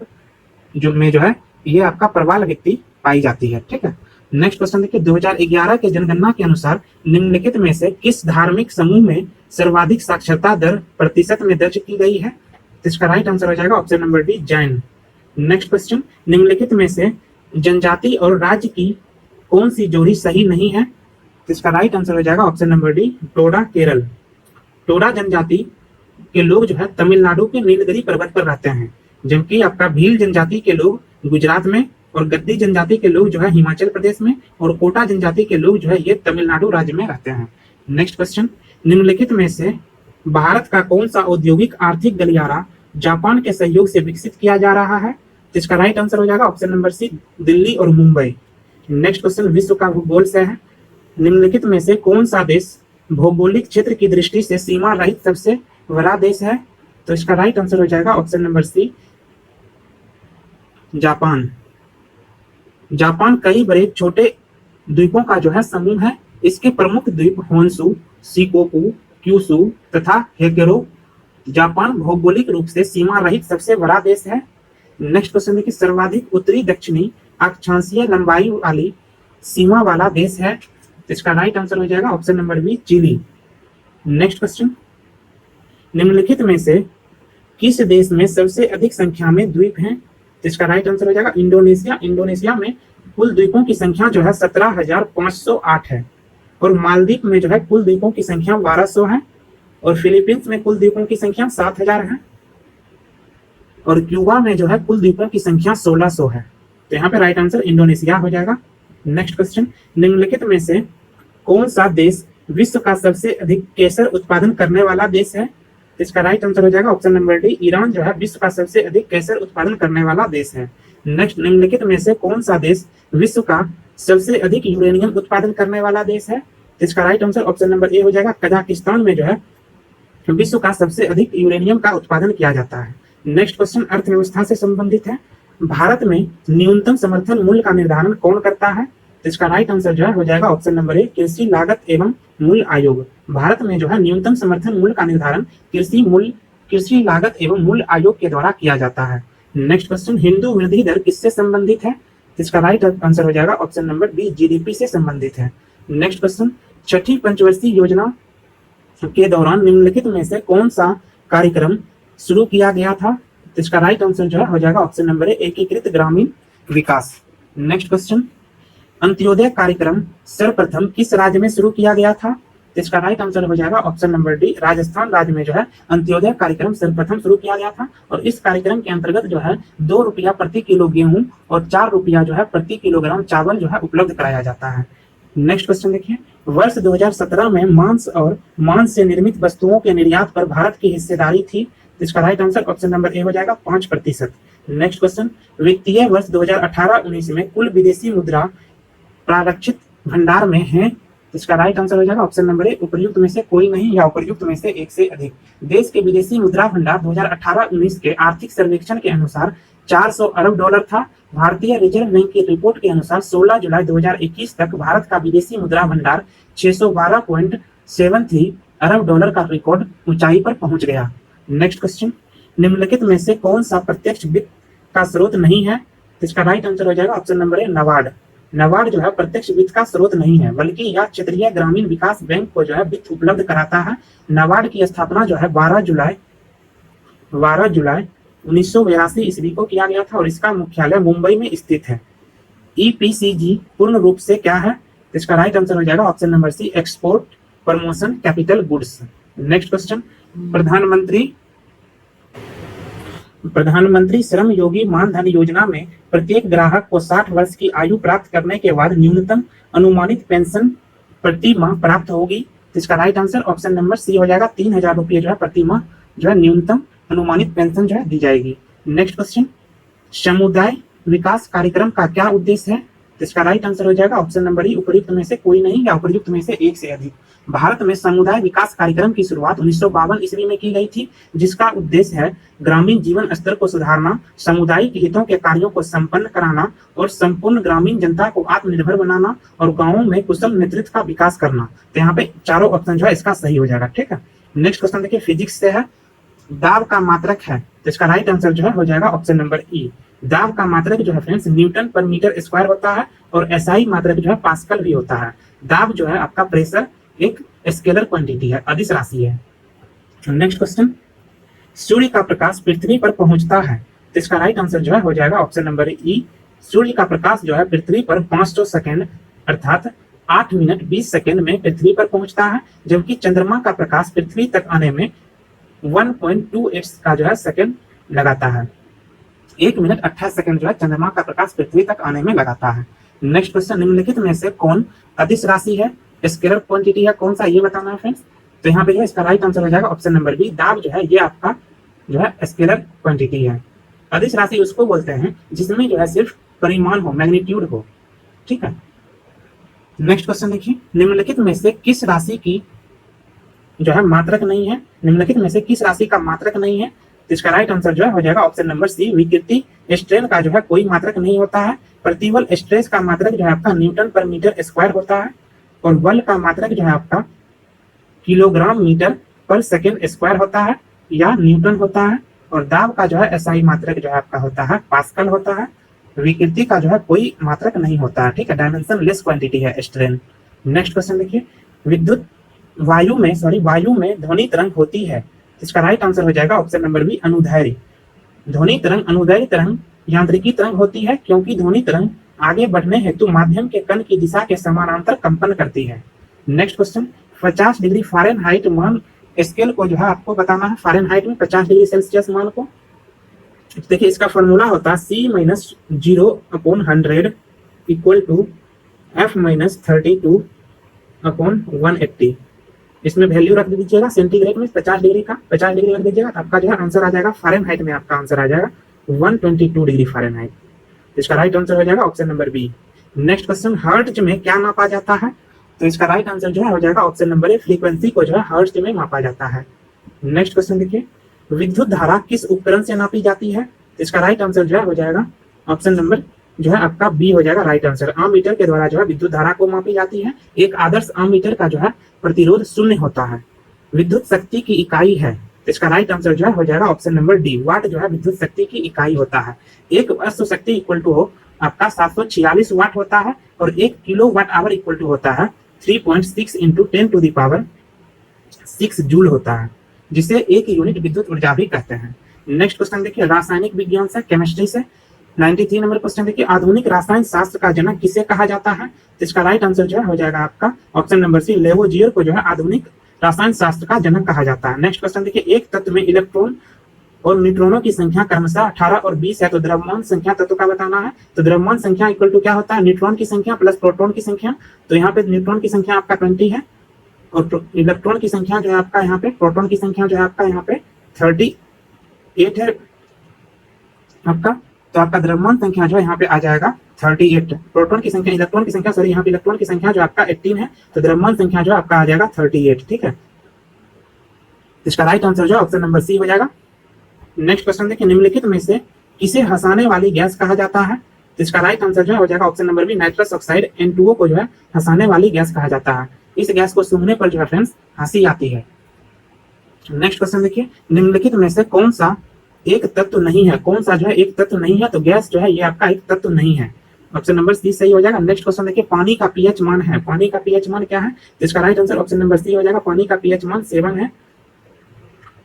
जो है ये आपका प्रवाल भित्ति पाई जाती है। ठीक है। नेक्स्ट क्वेश्चन देखिए, 2011 के जनगणना के अनुसार निम्नलिखित में से किस धार्मिक समूह में सर्वाधिक साक्षरता दर प्रतिशत में दर्ज की गई है? तो इसका राइट आंसर हो जाएगा option number D, Jain. Next question, निम्नलिखित में से जनजाति और राज्य की कौन सी जोड़ी सही नहीं है? तो इसका राइट आंसर हो जाएगा option number D, Toda, Kerala. Toda जनजाति के लोग जो है तमिलनाडु के नीलगिरी पर्वत पर रहते हैं, जबकि आपका भील जनजाति के लोग गुजरात में और गद्दी जनजाति के लोग जो है हिमाचल प्रदेश में, और कोटा जनजाति के लोग जो है ये तमिलनाडु राज्य में रहते हैं। नेक्स्ट क्वेश्चन, निम्नलिखित में से भारत का कौन सा औद्योगिक आर्थिक गलियारा जापान के सहयोग से विकसित किया जा रहा है? तो इसका राइट आंसर हो जाएगा ऑप्शन नंबर सी, दिल्ली और मुंबई। नेक्स्ट क्वेश्चन विश्व का भूगोल से है। निम्नलिखित में से कौन सा देश भौगोलिक क्षेत्र की दृष्टि से सीमा रहित सबसे बड़ा देश है? तो इसका राइट आंसर हो जाएगा option number C, Japan. Japan कई बड़े छोटे द्वीपों का जो है समूह है। इसके प्रमुख द्वीप होन्शु, शिकोकू, क्यूशु तथा हेकेरो। जापान भौगोलिक रूप से सीमा रहित सबसे बड़ा देश है। नेक्स्ट क्वेश्चन देखिए, सर्वाधिक उत्तरी दक्षिणी अक्षांशीय लंबाई वाली सीमा वाला देश है। तो इसका राइट आंसर हो जाएगा option number B, Chile. Next question, निम्नलिखित में से किस देश में सबसे अधिक संख्या में द्वीप हैं? तो इसका राइट आंसर हो जाएगा इंडोनेशिया। इंडोनेशिया में कुल द्वीपों की संख्या जो है 17,508 है, और मालदीव में जो है कुल द्वीपों की संख्या 1200 है, और फिलीपींस में कुल द्वीपों की संख्या 7000 है, और क्यूबा में जो है कुल द्वीपों की संख्या 1600 है। तो यहाँ पे राइट आंसर इंडोनेशिया हो जाएगा। नेक्स्ट क्वेश्चन, निम्नलिखित में से कौन सा देश विश्व का सबसे अधिक केसर उत्पादन करने वाला देश है? इसका राइट आंसर हो जाएगा ऑप्शन नंबर डी, ईरान जो है विश्व का सबसे अधिक केसर उत्पादन करने वाला देश है। नेक्स्ट, निम्नलिखित में से कौन सा देश विश्व का सबसे अधिक यूरेनियम उत्पादन करने वाला देश है? इसका राइट आंसर ऑप्शन नंबर ए हो जाएगा, कजाकिस्तान में जो है विश्व का सबसे अधिक यूरेनियम का उत्पादन किया जाता है। नेक्स्ट क्वेश्चन अर्थव्यवस्था से संबंधित है। भारत में न्यूनतम समर्थन मूल्य का निर्धारण कौन करता है? तो इसका राइट आंसर जो है हो जाएगा ऑप्शन नंबर ए, कृषि लागत एवं मूल्य आयोग। भारत में जो है न्यूनतम समर्थन मूल्य का निर्धारण कृषि लागत एवं मूल्य आयोग के द्वारा किया जाता है। नेक्स्ट क्वेश्चन, हिंदू वृद्धि दर किससे संबंधित है? इसका राइट आंसर हो जाएगा ऑप्शन नंबर बी, जीडीपी से संबंधित है। नेक्स्ट क्वेश्चन, छठी पंचवर्षीय योजना के दौरान निम्नलिखित में से कौन सा कार्यक्रम शुरू किया गया था? तो इसका राइट आंसर जो है हो जाएगा ऑप्शन नंबर ए, एकीकृत ग्रामीण विकास। नेक्स्ट क्वेश्चन, अंत्योदय कार्यक्रम सर्वप्रथम किस राज्य में शुरू किया गया था? तो इसका राइट आंसर हो जाएगा ऑप्शन नंबर डी, राजस्थान राज्य में जो है अंत्योदय कार्यक्रम सर्वप्रथम शुरू किया गया था, और इस कार्यक्रम के अंतर्गत जो है 2 रुपया प्रति किलो गेहूं और 4 रुपया जो है प्रति किलोग्राम चावल जो है उपलब्ध कराया जाता है। नेक्स्ट क्वेश्चन देखिए, वर्ष 2017 में मांस और मांस से निर्मित वस्तुओं के निर्यात पर भारत की हिस्सेदारी थी। इसका राइट आंसर ऑप्शन नंबर ए हो जाएगा 5%। नेक्स्ट क्वेश्चन, वित्तीय वर्ष 2018-19 में कुल विदेशी मुद्रा प्रारक्षित भंडार में है। इसका राइट आंसर हो जाएगा ऑप्शन नंबर ए, उपर्युक्त में से कोई नहीं या उपर्युक्त में से एक से अधिक। देश के विदेशी मुद्रा भंडार 2018-19 के आर्थिक सर्वेक्षण के अनुसार 400 अरब डॉलर था। भारतीय रिजर्व बैंक की रिपोर्ट के अनुसार 16 जुलाई 2021 तक भारत का विदेशी मुद्रा भंडार 612.73 अरब डॉलर का रिकॉर्ड ऊंचाई पर पहुंच गया। नेक्स्ट क्वेश्चन, निम्नलिखित में से कौन सा प्रत्यक्ष वित्त का स्रोत नहीं है? इसका राइट आंसर हो जाएगा ऑप्शन नंबर ए, नाबार्ड। नाबार्ड जो है प्रत्यक्ष वित्त का स्रोत नहीं है, बल्कि यह क्षेत्रीय ग्रामीण विकास बैंक को जो है वित्त उपलब्ध कराता है। नाबार्ड की स्थापना जो है 12 जुलाई 1982 ईस्वी को किया गया था, और इसका मुख्यालय मुंबई में स्थित है। ईपीसीजी पूर्ण रूप से क्या है? इसका राइट आंसर हो जाएगा option number C, export promotion capital goods. Next question, Pradhanmantri Shram Yogi Maandhan योजना में प्रत्येक ग्राहक को 60 वर्ष की आयु प्राप्त करने के बाद न्यूनतम अनुमानित पेंशन प्रति माह प्राप्त होगी। इसका right answer option number C हो जाएगा, 3000 रुपये जो है प्रति माह जो है न्यूनतम अनुमानित पेंशन जो है दी जाएगी। नेक्स्ट क्वेश्चन, समुदाय विकास कार्यक्रम का क्या उद्देश्य है? इसका राइट आंसर हो जाएगा ऑप्शन नंबर ई, उपर्युक्त में से कोई नहीं या उपर्युक्त में से एक से अधिक। भारत में समुदाय विकास कार्यक्रम की शुरुआत 1952 ईस्वी में की गई थी, जिसका उद्देश्य है ग्रामीण जीवन स्तर को सुधारना, सामुदायिक हितों के कार्यों को संपन्न कराना और संपूर्ण ग्रामीण जनता को आत्मनिर्भर बनाना और गांवों में कुशल नेतृत्व का विकास करना। तो यहाँ पे चारों ऑप्शन जो है इसका सही हो जाएगा। ठीक है, नेक्स्ट क्वेश्चन देखिए, फिजिक्स से है। दाब का मात्रक है, तो इसका राइट आंसर जो है हो जाएगा ऑप्शन नंबर ई। दाब का मात्रक जो है फ्रेंड्स न्यूटन पर मीटर स्क्वायर होता है, और एसआई मात्रक जो है पास्कल भी होता है। दाब जो है आपका प्रेशर एक स्केलर क्वांटिटी है, अदिश राशि है। नेक्स्ट क्वेश्चन, सूर्य का प्रकाश पृथ्वी पर पहुंचता है, तो इसका राइट आंसर जो है हो जाएगा ऑप्शन नंबर ई। सूर्य का प्रकाश जो है पृथ्वी पर 500 सेकेंड अर्थात 8 मिनट 20 सेकेंड में पृथ्वी पर पहुंचता है, जबकि चंद्रमा का प्रकाश पृथ्वी तक आने में 1.2x का जो है सेकेंड लगाता है। 1 मिनट 28 सेकंड जो है चंद्रमा का प्रकाश पृथ्वी तक आने में लगाता है। नेक्स्ट क्वेश्चन, निम्नलिखित में से कौन अदिश राशि है, स्केलर क्वांटिटी है, कौन सा ये बताना है फ्रेंड्स। तो यहाँ पे जो है इसका राइट आंसर हो जाएगा ऑप्शन नंबर बी, दाब जो है ये आपका जो है स्केलर क्वांटिटी है। अदिश राशि उसको बोलते हैं जिसमें जो है सिर्फ परिमाण हो, मैग्नीट्यूड हो, ठीक है। नेक्स्ट क्वेश्चन देखिए, निम्नलिखित में से किस राशि की जो है मात्रक नहीं है, निम्नलिखित में से किस राशि का मात्रक नहीं है। तो इसका राइट आंसर जो है हो जाएगा ऑप्शन नंबर सी, विकृति स्ट्रेन का जो है कोई मात्रक नहीं होता है। प्रतिबल स्ट्रेस का मात्रक जो है आपका न्यूटन पर मीटर स्क्वायर होता है, और बल का मात्रक जो है आपका किलोग्राम मीटर पर सेकेंड स्क्वायर होता है या न्यूटन होता है, और दाब का जो है एसआई मात्रक जो है आपका होता है पास्कल होता है। विकृति का जो है कोई मात्रक नहीं होता है, ठीक है, डायमेंशन लेस क्वांटिटी है स्ट्रेन। नेक्स्ट क्वेश्चन देखिए, विद्युत वायु में ध्वनि तरंग होती है। इसका राइट आंसर हो जाएगा ऑप्शन नंबर बी, अनुदैर्घ्य। ध्वनि तरंग अनुदैर्घ्य तरंग यांत्रिकी तरंग होती है, क्योंकि ध्वनि तरंग आगे बढ़ने हेतु माध्यम के कण की दिशा के समानांतर कंपन करती है। नेक्स्ट क्वेश्चन, 50 डिग्री फ़ारेनहाइट मान स्केल को जो है आपको बताना है, फ़ारेनहाइट में 50 डिग्री सेल्सियस मान को। देखिए इसका फॉर्मूला होता है C-0/100 इक्वल टू F-32/180। इसमें वैल्यू रख दीजिएगा सेंटीग्रेड में 50 डिग्री का, 50 डिग्री रख दीजिएगा तो आपका जो है आंसर आ जाएगा फ़ारेनहाइट में, आपका आंसर आ जाएगा 122 डिग्री फ़ारेनहाइट। इसका राइट आंसर हो जाएगा option number B. Next question, hertz में क्या नापा जाता है। तो इसका राइट आंसर जो है हो जाएगा ऑप्शन नंबर ए, फ्रीक्वेंसी को जो है हर्ट्ज में मापा जाता है। नेक्स्ट क्वेश्चन देखिए, विद्युत धारा किस उपकरण से नापी जाती है। तो इसका राइट आंसर जो है हो जाएगा ऑप्शन नंबर जो है आपका बी हो जाएगा राइट आंसर। आममीटर के द्वारा जो है विद्युत धारा को मापी जाती है। एक आदर्श आममीटर का जो है प्रतिरोध 0 होता है। विद्युत शक्ति की इकाई है, तो इसका राइट आंसर जो है हो जाएगा ऑप्शन नंबर डी, वाट जो है विद्युत शक्ति की इकाई होता है। एक अश्व शक्ति इक्वल टू हो आपका 746 वाट होता है, और 1 kilowatt hour equal to होता है 3.6 इंटू 10⁻6 जूल होता है, जिसे 1 यूनिट विद्युत ऊर्जा भी कहते हैं। नेक्स्ट क्वेश्चन देखिए, रासायनिक विज्ञान से, केमिस्ट्री से 93 नंबर क्वेश्चन देखिए, आधुनिक रसायन शास्त्र का जनक किसे कहा जाता है। तो इसका राइट आंसर जो है हो जाएगा आपका ऑप्शन नंबर सी, लेवोजियर को जो है आधुनिक रसायन शास्त्र का जनक कहा जाता है। नेक्स्ट क्वेश्चन देखिए, एक तत्व में इलेक्ट्रॉन और न्यूट्रॉनों की संख्या क्रमशः 18 और 20 है, तो द्रव्यमान संख्या तत्व का बताना है। तो द्रव्यमान संख्या इक्वल टू क्या होता है, न्यूट्रॉन की संख्या प्लस प्रोटॉन की संख्या। तो यहाँ पे न्यूट्रॉन की संख्या आपका 20 है, और इलेक्ट्रॉन की संख्या जो है आपका यहाँ पे, प्रोटॉन की संख्या जो है आपका यहाँ पे 38 है आपका। तो आपका द्रव्यमान संख्या जो है यहाँ पे आ जाएगा 38। प्रोटॉन की संख्या, इलेक्ट्रॉन की संख्या सॉरी, यहाँ पे इलेक्ट्रॉन की संख्या जो आपका 18 है, तो द्रव्यमान संख्या जो आपका आ जाएगा 38, ठीक है। इसका राइट आंसर जो है ऑप्शन नंबर सी हो जाएगा। नेक्स्ट क्वेश्चन देखिए, निम्नलिखित में से किसे हंसाने वाली गैस कहा जाता है। तो इसका राइट आंसर जो है हो जाएगा option number B, nitrous oxide N2O को जो है हंसाने वाली गैस कहा जाता है। इस गैस को सूंघने पर जो है फ्रेंड्स हंसी आती है। नेक्स्ट क्वेश्चन देखिए, निम्नलिखित में से कौन सा एक तत्व नहीं है, कौन सा जो है एक तत्व नहीं है। तो गैस जो है ये आपका एक तत्व नहीं है, ऑप्शन नंबर सी सही हो जाएगा। नेक्स्ट क्वेश्चन देखिए, पानी का पीएच मान है, पानी का पीएच मान क्या है। तो इसका right answer option number C हो जाएगा, पानी का पीएच मान 7 है,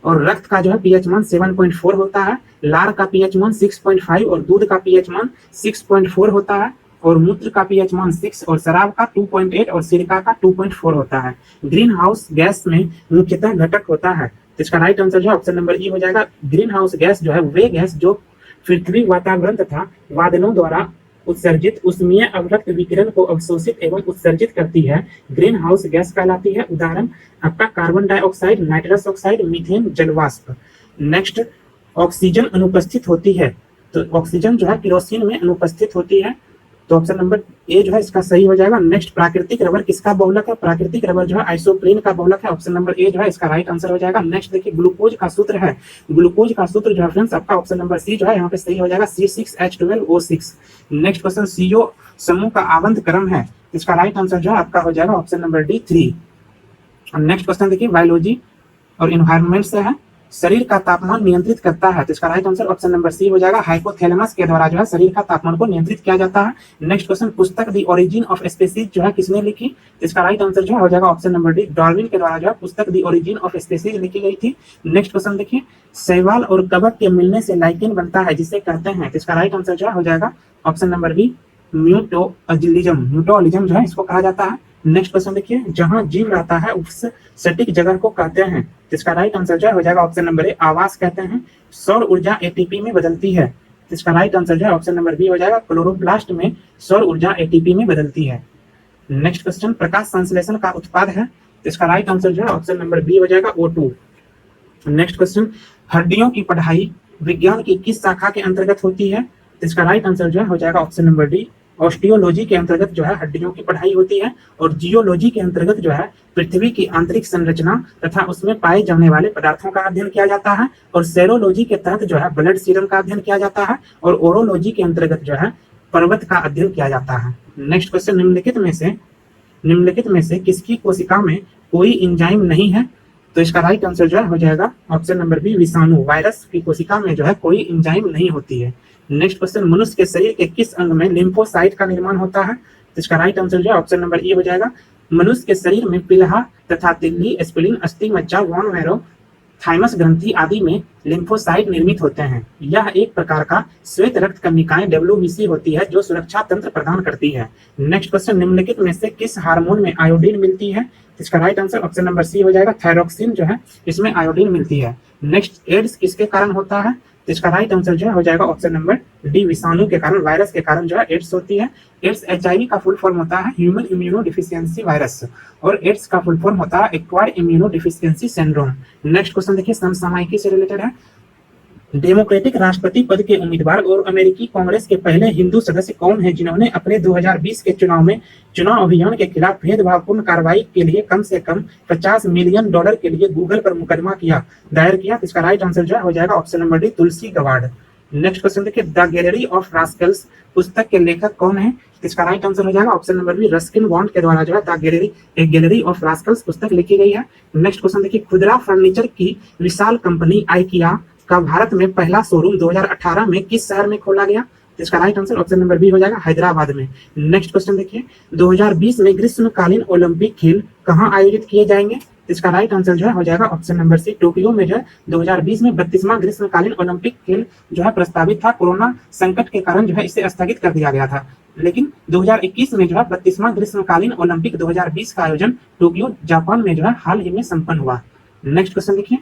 और रक्त का जो है पीएच मान 7.4 होता है। लार का पीएच मान 6.5, और दूध का पीएच मान 6.4 होता है, और मूत्र का पीएच मान 6, और शराब का 2.8, और सिरका का 2.4 होता है। ग्रीन हाउस गैस में मुख्यतः घटक होता है। तो इसका राइट आंसर जो है ऑप्शन नंबर ई हो जाएगा। ग्रीन हाउस गैस जो है वे गैस जो पृथ्वी वातावरण तथा बादलों द्वारा उत्सर्जित उष्मीय अवरक्त विकिरण को अवशोषित एवं उत्सर्जित करती है, ग्रीन हाउस गैस कहलाती है। उदाहरण आपका carbon dioxide, nitrous oxide, methane, जलवाष्प। नेक्स्ट, ऑक्सीजन अनुपस्थित होती है। तो ऑक्सीजन जो है केरोसिन में अनुपस्थित होती है, तो ऑप्शन नंबर ए जो है इसका सही हो जाएगा। नेक्स्ट, प्राकृतिक रबर किसका बहुलक है। प्राकृतिक रबर जो है आइसोप्रीन का बहुलक है, ऑप्शन नंबर ए जो है इसका राइट आंसर हो जाएगा। नेक्स्ट देखिए, ग्लूकोज का सूत्र है, ग्लूकोज का सूत्र जो है फ्रेंड्स आपका ऑप्शन नंबर सी जो है यहाँ पे सही हो जाएगा, C6H12O6। नेक्स्ट क्वेश्चन, CO समूह का आबंध क्रम है, इसका राइट आंसर जो है आपका हो जाएगा option number D 3। Next question देखिए, बायोलॉजी और इन्वायरमेंट से है, शरीर का तापमान नियंत्रित करता है। तो इसका right answer option number C हो जाएगा, हाइपोथैलेमस के द्वारा जो है शरीर का तापमान को नियंत्रित किया जाता है। नेक्स्ट क्वेश्चन, पुस्तक द ओरिजिन ऑफ स्पीसीज जो है किसने लिखी। तो इसका राइट आंसर जो है हो जाएगा ऑप्शन नंबर डी, डार्विन के द्वारा जो है पुस्तक द ओरिजिन ऑफ स्पीसीज लिखी गई थी। नेक्स्ट क्वेश्चन देखिए, शैवाल और कवक के मिलने से लाइकेन बनता है, जिसे कहते हैं। तो इसका राइट आंसर जो है हो जाएगा ऑप्शन नंबर बी, म्यूटोअलिज्म। म्यूटोअलिज्म जो है इसको कहा जाता है। नेक्स्ट क्वेश्चन देखिए, जहां जीव रहता है उस सटीक जगह को कहते हैं। तो इसका राइट आंसर जो है हो जाएगा ऑप्शन नंबर ए, आवास कहते हैं। सौर ऊर्जा एटीपी में बदलती है, तो इसका राइट आंसर जो है ऑप्शन नंबर बी हो जाएगा, क्लोरोप्लास्ट में सौर ऊर्जा एटीपी में बदलती है। नेक्स्ट क्वेश्चन, प्रकाश संश्लेषण का उत्पाद है, तो इसका राइट आंसर जो है ऑप्शन नंबर बी हो जाएगा, O2। नेक्स्ट क्वेश्चन, हड्डियों की पढ़ाई विज्ञान की किस शाखा के अंतर्गत होती है, तो इसका राइट आंसर जो है हो जाएगा ऑप्शन नंबर डी, ऑस्टियोलॉजी के अंतर्गत जो है हड्डियों की पढ़ाई होती है, और जियोलॉजी के अंतर्गत जो है पृथ्वी की आंतरिक संरचना तथा उसमें पाए जाने वाले पदार्थों का अध्ययन किया जाता है, और सेरोलॉजी के तहत जो है ब्लड सीरम का अध्ययन किया जाता है, और ओरोलॉजी के अंतर्गत जो है पर्वत का अध्ययन किया जाता है। नेक्स्ट क्वेश्चन, निम्नलिखित में से किसकी कोशिका में कोई एंजाइम नहीं है, तो इसका राइट आंसर जो है हो जाएगा ऑप्शन नंबर बी, विषाणु वायरस की कोशिका में जो है कोई एंजाइम नहीं होती है। नेक्स्ट क्वेश्चन, मनुष्य के शरीर के किस अंग में लिम्फोसाइट का निर्माण होता है, तो इसका राइट आंसर जो है ऑप्शन नंबर ई हो जाएगा, मनुष्य के शरीर में पिलहा तथा तिल्ली, स्प्लीन, अस्थि मज्जा, वॉन मैरो, थाइमस ग्रंथि आदि में लिम्फोसाइट निर्मित होते हैं। यह एक प्रकार का श्वेत रक्त कणिकाएं WBC होती है जो सुरक्षा तंत्र प्रदान करती है। नेक्स्ट क्वेश्चन, निम्नलिखित में से किस हार्मोन में आयोडीन मिलती है, इसका right answer option number C हो जाएगा, थायरोक्सिन जो है इसमें आयोडीन मिलती है। नेक्स्ट, एड्स किसके कारण होता है, तो इसका राइट आंसर जो है हो जाएगा ऑप्शन नंबर डी, विषाणु के कारण, वायरस के कारण जो है एड्स होती है। एड्स HIV का फुल फॉर्म होता है ह्यूमन इम्यूनो डिफिशियंसी वायरस, और एड्स का फुल फॉर्म होता है acquired immuno deficiency syndrome. Next question देखिए, समसामयिकी से रिलेटेड है। डेमोक्रेटिक राष्ट्रपति पद के उम्मीदवार और अमेरिकी कांग्रेस के पहले हिंदू सदस्य कौन हैं जिन्होंने अपने 2020 के चुनाव में चुनाव अभियान के खिलाफ भेदभावपूर्ण कार्रवाई के लिए कम से कम $50 मिलियन के लिए गूगल पर मुकदमा दायर किया, इसका राइट आंसर जो है हो जाएगा ऑप्शन नंबर डी, तुलसी गवाड। नेक्स्ट क्वेश्चन देखिए, द गैलरी ऑफ रास्कल्स पुस्तक के लेखक कौन है, इसका राइट आंसर हो जाएगा option number B, Ruskin Bond के द्वारा जो है द गैलरी ऑफ रास्कल्स पुस्तक लिखी गई है। नेक्स्ट क्वेश्चन देखिए, खुदरा फर्नीचर की विशाल कंपनी आइकिया का भारत में पहला शोरूम 2018 में किस शहर में खोला गया, तो इसका right answer option number B हो जाएगा, हैदराबाद में। नेक्स्ट क्वेश्चन देखिए, 2020 में ग्रीष्मकालीन ओलंपिक खेल कहां आयोजित किए जाएंगे, तो इसका राइट आंसर जो है हो जाएगा ऑप्शन नंबर सी, टोक्यो में जो है 2020 में 32वां ग्रीष्मकालीन ओलंपिक खेल जो है प्रस्तावित था। कोरोना संकट के कारण जो है इसे स्थगित कर दिया गया था, लेकिन 2021 में जो है 32वां ग्रीष्मकालीन ओलंपिक 2020 का आयोजन टोक्यो जापान में जो है हाल ही में संपन्न हुआ। नेक्स्ट क्वेश्चन देखिए,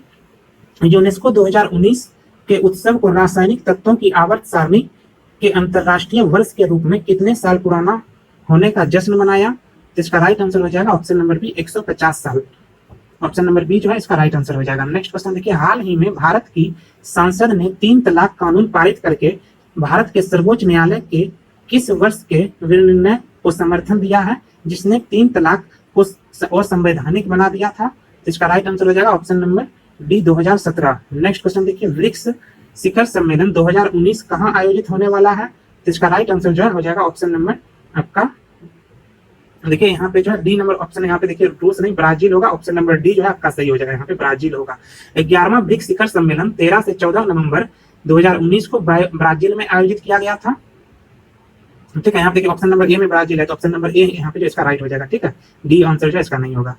यूनेस्को 2019 के उत्सव को रासायनिक तत्वों की आवर्त सारणी के अंतरराष्ट्रीय वर्ष के रूप में कितने साल पुराना होने का जश्न मनाया, तो इसका राइट आंसर हो जाएगा ऑप्शन नंबर बी, 150 साल। ऑप्शन नंबर बी जो है इसका राइट आंसर हो जाएगा। नेक्स्ट क्वेश्चन देखिए, हाल ही में भारत की संसद ने 3 तलाक कानून पारित करके भारत के सर्वोच्च न्यायालय के किस वर्ष के निर्णय को समर्थन दिया है जिसने 3 तलाक को असंवैधानिक बना दिया था, तो इसका राइट आंसर हो जाएगा option number D, 2017। Next question देखिए, ब्रिक्स शिखर सम्मेलन 2019 कहां आयोजित होने वाला है, तो इसका राइट आंसर जो है हो जाएगा ऑप्शन नंबर आपका देखिए यहाँ पे जो है डी नंबर ऑप्शन, यहाँ पे देखिए रूस नहीं ब्राजील होगा, ऑप्शन नंबर डी जो है आपका सही हो जाएगा, यहाँ पे ब्राजील होगा। 11वां ब्रिक्स शिखर सम्मेलन 13 से 14 नवंबर 2019 को ब्राजील में आयोजित किया गया था। ठीक है, यहाँ पे देखिए ऑप्शन नंबर ए में ब्राजील है, तो ऑप्शन नंबर ए यहाँ पे जो इसका राइट हो जाएगा। ठीक है, डी आंसर जो है इसका नहीं होगा।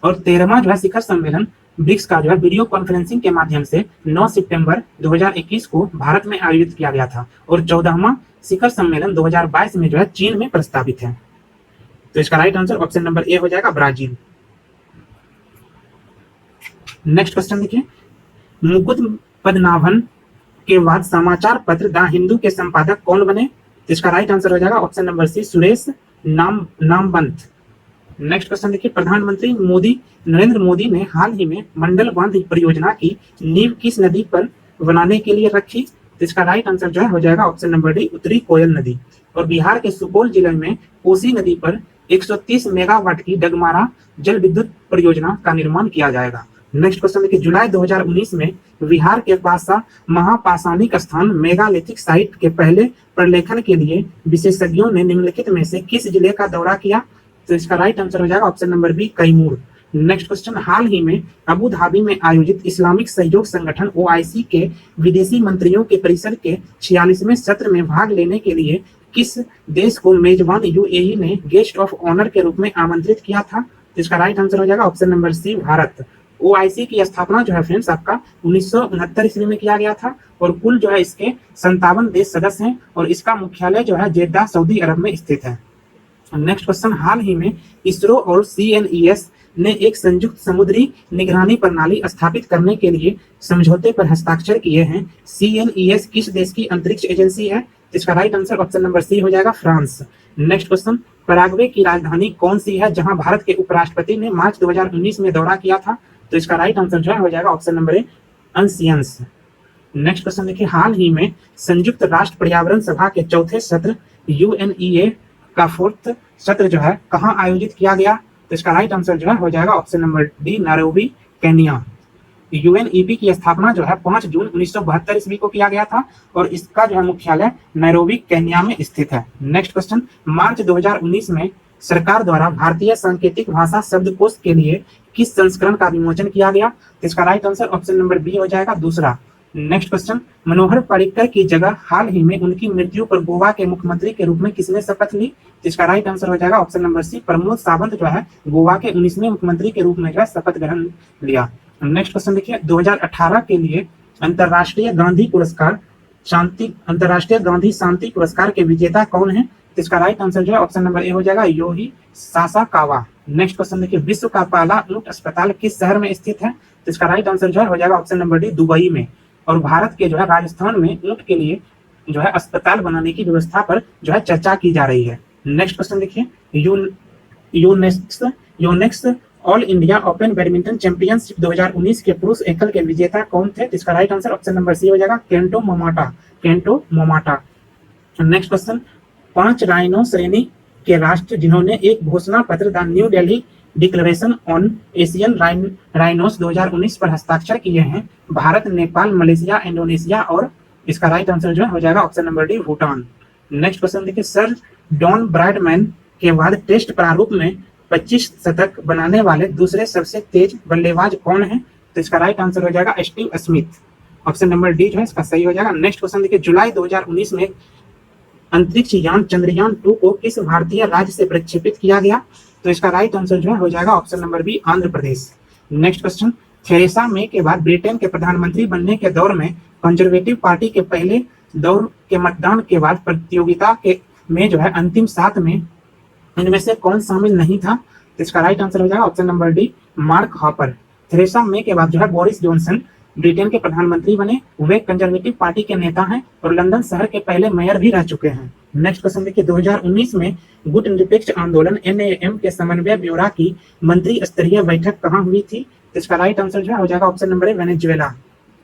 और 13वां जो है शिखर सम्मेलन ब्रिक्स का जो है वीडियो कॉन्फ्रेंसिंग के माध्यम से 9 सितंबर 2021 को भारत में आयोजित किया गया था, और 14वां शिखर सम्मेलन 2022 में जो है चीन में प्रस्तावित है, तो इसका राइट आंसर ऑप्शन नंबर ए हो जाएगा, ब्राजील। नेक्स्ट क्वेश्चन देखिए, मुकुंद पद्मनाभन के बाद समाचार पत्र द हिंदू के संपादक कौन बने, तो इसका राइट आंसर हो जाएगा ऑप्शन नंबर सी, सुरेश नामवंत। नेक्स्ट क्वेश्चन देखिए, प्रधानमंत्री नरेंद्र मोदी ने हाल ही में मंडल बांध परियोजना की नींव किस नदी पर बनाने के लिए रखी, तो इसका राइट आंसर जो है हो जाएगा ऑप्शन नंबर डी, उत्तरी कोयल नदी। और बिहार के सुपौल जिले में कोसी नदी पर 130 मेगावाट की डगमारा जल विद्युत परियोजना का निर्माण किया जाएगा। नेक्स्ट क्वेश्चन देखिए, जुलाई 2019 में बिहार के पासा महापाषाणिक स्थान मेगालिथिक साइट के पहले प्रलेखन के लिए विशेषज्ञों ने निम्नलिखित में से किस जिले का दौरा किया, तो इसका राइट आंसर हो जाएगा option number B, Kaimur. Next question, हाल ही में अबू धाबी में आयोजित इस्लामिक सहयोग संगठन OIC के विदेशी मंत्रियों के परिषद के 46वें सत्र में भाग लेने के लिए किस देश को मेजबान UAE ने गेस्ट ऑफ ऑनर के रूप में आमंत्रित किया था, तो इसका राइट आंसर हो जाएगा option number C, Bharat. OIC की स्थापना जो है फ्रेंड्स आपका 1969 ईस्वी में किया गया था, और कुल जो है इसके 57 देश सदस्य हैं, और इसका मुख्यालय जो है जेद्दा सऊदी अरब में स्थित है। नेक्स्ट क्वेश्चन, हाल ही में इसरो और CNES ने एक संयुक्त समुद्री निगरानी प्रणाली स्थापित करने के लिए समझौते पर हस्ताक्षर किए हैं। CNES किस देश की अंतरिक्ष एजेंसी है? इसका right answer option number C हो जाएगा, फ्रांस। नेक्स्ट क्वेश्चन, पराग्वे की राजधानी कौन सी है जहां भारत के उपराष्ट्रपति ने मार्च 2019 में दौरा किया था? तो इसका राइट आंसर जो है हो जाएगा ऑप्शन नंबर ए, अंसियंस। नेक्स्ट क्वेश्चन देखिए, हाल ही में संयुक्त राष्ट्र पर्यावरण सभा के चौथे सत्र UNEA का 4th सत्र जो है कहां आयोजित किया गया? तो इसका राइट आंसर जो है हो जाएगा option number D, Nairobi, Kenya. UNEP की स्थापना जो है 5 जून 1972 ईस्वी को किया गया था और इसका जो है मुख्यालय नैरोबी, केन्या में स्थित है। नेक्स्ट क्वेश्चन, मार्च 2019 में सरकार द्वारा भारतीय सांकेतिक भाषा शब्दकोश के लिए किस संस्करण का विमोचन किया गया? तो इसका right answer option number B हो जाएगा, दूसरा। नेक्स्ट क्वेश्चन, मनोहर पर्रिकर की जगह हाल ही में उनकी मृत्यु पर गोवा के मुख्यमंत्री के रूप में किसने शपथ ली? तो इसका राइट आंसर हो जाएगा option number C, Pramod Sawant जो है गोवा के 19वें मुख्यमंत्री के रूप में जो है शपथ ग्रहण लिया। नेक्स्ट क्वेश्चन देखिए, 2018 के लिए अंतर्राष्ट्रीय गांधी शांति पुरस्कार के विजेता कौन है? तो इसका राइट आंसर जो है ऑप्शन नंबर ए हो जाएगा, योही सासाकावा। नेक्स्ट क्वेश्चन देखिए, विश्व का पहला ऊंट अस्पताल किस शहर में स्थित है? तो इसका राइट आंसर जो है हो जाएगा ऑप्शन नंबर डी, दुबई में। और भारत के जो है राजस्थान में ऊंट के लिए जो है अस्पताल बनाने की व्यवस्था पर जो है चर्चा की जा रही है। नेक्स्ट क्वेश्चन देखिए, Unix all India open badminton championship 2019 के पुरुष एकल के विजेता कौन थे? तो इसका right answer option number C हो जाएगा, Kento Momota. Next question, 5 rhino श्रेणी के राष्ट्र जिन्होंने एक घोषणा पत्र the New Delhi declaration on Asian rhinos 2019 पर हस्ताक्षर किए हैं, भारत, नेपाल, मलेशिया, इंडोनेशिया और इसका राइट आंसर जो है हो जाएगा option number D, Bhutan. Next question देखिए, सर डॉन ब्रैडमैन के बाद टेस्ट प्रारूप में 25 शतक बनाने वाले दूसरे सबसे तेज बल्लेबाज कौन है? तो इसका राइट आंसर हो जाएगा Steve Smith. Option number D जो है इसका सही हो जाएगा। नेक्स्ट क्वेश्चन देखिए, जुलाई 2019 में अंतरिक्ष यान चंद्रयान 2 को किस भारतीय राज्य से प्रक्षेपित किया गया? तो इसका राइट आंसर जो है हो जाएगा option number B, Andhra Pradesh. Next question, Theresa May के बाद ब्रिटेन के प्रधानमंत्री बनने के दौर में कंजर्वेटिव पार्टी के पहले दौर के मतदान के बाद प्रतियोगिता के में जो है अंतिम 7 में इनमें से कौन शामिल नहीं था? तो इसका राइट आंसर हो जाएगा option number D, mark hopper. Theresa May के बाद जो है बोरिस जॉनसन ब्रिटेन के प्रधानमंत्री बने, वे कंजर्वेटिव पार्टी के नेता हैं और लंदन शहर के पहले मेयर भी रह चुके हैं। नेक्स्ट क्वेश्चन देखिए, 2019 में गुट निरपेक्ष आंदोलन NAM के समन्वय ब्यूरो की मंत्री स्तरीय बैठक कहां हुई थी? तो इसका राइट आंसर जो है हो जाएगा ऑप्शन नंबर ए, Venezuela.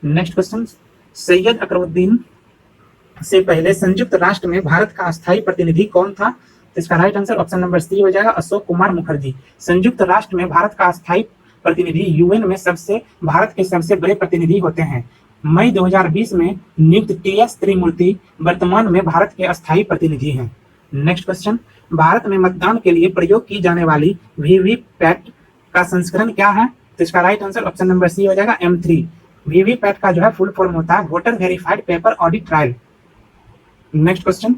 Next question, Syed Akbaruddin से पहले संयुक्त राष्ट्र में भारत का अस्थायी प्रतिनिधि कौन था? तो इसका right answer option number C हो जाएगा, अशोक कुमार मुखर्जी। संयुक्त राष्ट्र में भारत का अस्थायी प्रतिनिधि UN में भारत के सबसे बड़े प्रतिनिधि होते हैं। मई 2020 में नियुक्त TS त्रिमूर्ति वर्तमान में भारत के अस्थायी प्रतिनिधि हैं। नेक्स्ट क्वेश्चन, भारत में मतदान के लिए प्रयोग की जाने वाली VVPAT का संस्करण क्या है? तो इसका right answer option number C हो जाएगा, M3। VVPAT का जो है फुल फॉर्म होता है voter verified paper audit trial. Next question,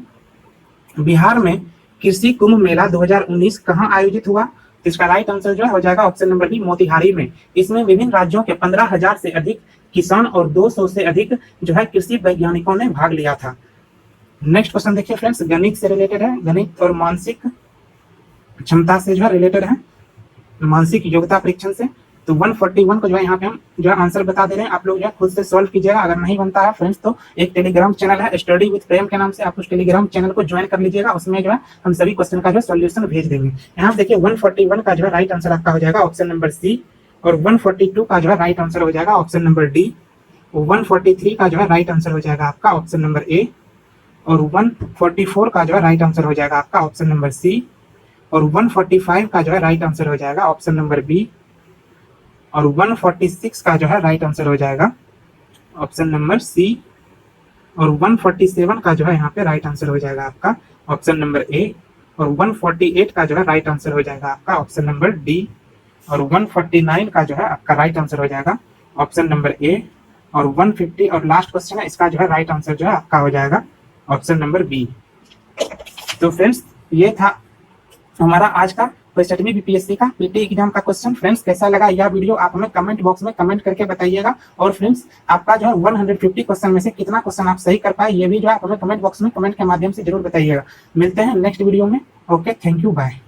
Bihar में कृषि कुंभ मेला 2019 कहां आयोजित हुआ? तो इसका राइट आंसर जो है हो जाएगा ऑप्शन नंबर बी, मोतिहारी में। इसमें विभिन्न राज्यों के 15,000 से अधिक किसान और 200 से अधिक जो है कृषि वैज्ञानिकों ने भाग लिया था। नेक्स्ट क्वेश्चन देखिए फ्रेंड्स, गणित से रिलेटेड है, गणित और मानसिक क्षमता से जो है रिलेटेड है, मानसिक योग्यता परीक्षण से। तो 141 को जो है यहाँ पे हम जो है आंसर बता दे रहे हैं, आप लोग जो है खुद से सॉल्व कीजिएगा। अगर नहीं बनता है फ्रेंड्स तो एक टेलीग्राम चैनल है स्टडी विद प्रेम के नाम से, आप उस टेलीग्राम चैनल को ज्वाइन कर लीजिएगा। उसमें जो है हम सभी क्वेश्चन का जो है सॉल्यूशन भेज देंगे। यहाँ देखिए 141 का जो है राइट आंसर आपका हो जाएगा ऑप्शन नंबर सी, और 142 का जो है राइट आंसर हो जाएगा ऑप्शन नंबर डी, 143 का जो है राइट आंसर हो जाएगा आपका ऑप्शन नंबर ए, और 144 का जो है राइट आंसर हो जाएगा आपका ऑप्शन नंबर सी, और 145 का जो है राइट आंसर हो जाएगा ऑप्शन नंबर बी, और 146 का जो है राइट आंसर हो जाएगा ऑप्शन नंबर सी, और 147 का जो है यहाँ पे राइट आंसर हो जाएगा आपका ऑप्शन नंबर ए, और 148 का जो है राइट आंसर हो जाएगा आपका ऑप्शन नंबर डी, और 149 का जो है आपका राइट आंसर हो जाएगा ऑप्शन नंबर ए, और 150 और लास्ट क्वेश्चन है इसका जो है राइट आंसर जो है आपका हो जाएगा ऑप्शन नंबर बी। तो फ्रेंड्स ये था हमारा आज का फर्स्ट बीपीएससी का पीटी एग्जाम का क्वेश्चन। फ्रेंड्स कैसा लगा यह वीडियो आप हमें कमेंट बॉक्स में कमेंट करके बताइएगा, और फ्रेंड्स आपका जो है 150 क्वेश्चन में से कितना क्वेश्चन आप सही कर पाए ये भी जो है आप हमें कमेंट बॉक्स में कमेंट के माध्यम से जरूर बताइएगा। मिलते हैं नेक्स्ट वीडियो में। Okay, thank you, bye.